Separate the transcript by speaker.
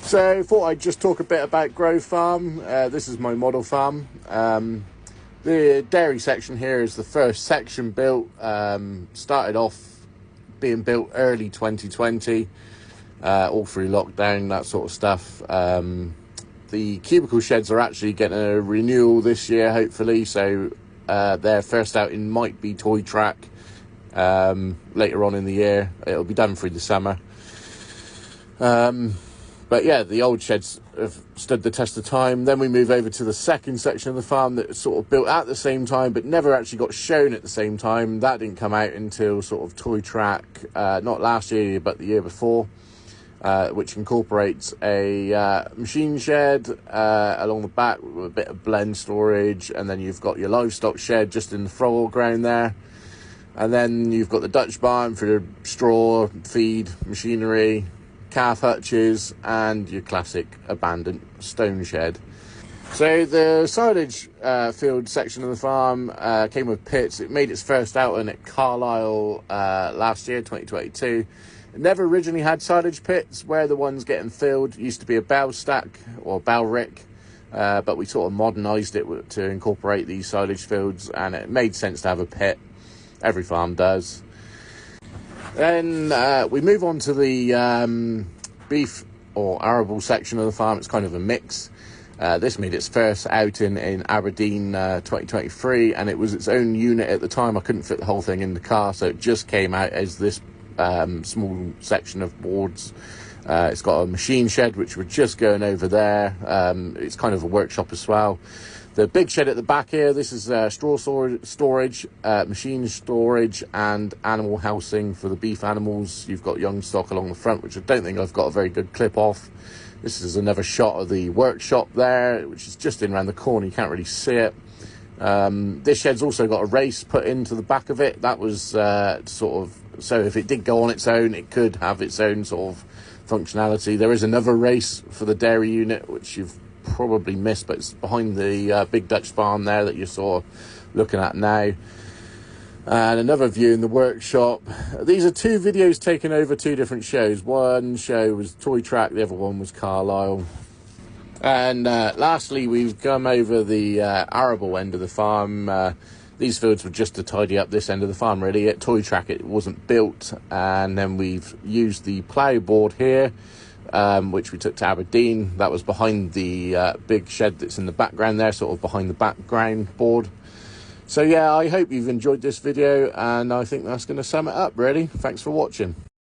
Speaker 1: So thought I'd just talk a bit about Grow Farm. This is my model farm. The dairy section here is the first section built. Started off being built early 2020, all through lockdown, that sort of stuff. The cubicle sheds are actually getting a renewal this year, hopefully. So their first outing might be Toy Track later on in the year. It'll be done through the summer. But yeah, the old sheds have stood the test of time. Then we move over to the second section of the farm that sort of built at the same time, but never actually got shown at the same time. That didn't come out until sort of Toy Track, not last year, but the year before, which incorporates a machine shed along the back with a bit of blend storage. And then you've got your livestock shed just in the foreground there. And then you've got the Dutch barn for the straw, feed, machinery, calf hutches, and your classic abandoned stone shed. So the silage field section of the farm came with pits. It made its first outing at Carlisle last year, 2022. It never originally had silage pits. Where the ones getting filled used to be a bale stack or bale rick, but we sort of modernised it to incorporate these silage fields, and it made sense to have a pit. Every farm does. Then we move on to the beef or arable section of the farm. It's kind of a mix. This made its first outing in Aberdeen 2023, and it was its own unit at the time. I couldn't fit the whole thing in the car, so it just came out as this small section of boards. It's got a machine shed, which we're just going over there. It's kind of a workshop as well. The big shed at the back here, this is straw storage, machine storage, and animal housing for the beef animals. You've got young stock along the front, which I don't think I've got a very good clip off. This is another shot of the workshop there, which is just in around the corner. You can't really see it. This shed's also got a race put into the back of it. That was sort of, so if it did go on its own, it could have its own sort of functionality. There is another race for the dairy unit, which you've probably missed, but it's behind the big Dutch barn there that you're sort of looking at now. And another view in the workshop. These are two videos taken over two different shows. One show was Toy Track, the other one was Carlisle. And lastly, we've come over the arable end of the farm. These fields were just to tidy up this end of the farm, really. At Toy Track, it wasn't built. And then we've used the plough board here, which we took to Aberdeen. That was behind the big shed that's in the background there, sort of behind the background board. So yeah, I hope you've enjoyed this video, and I think that's going to sum it up, really. Thanks for watching.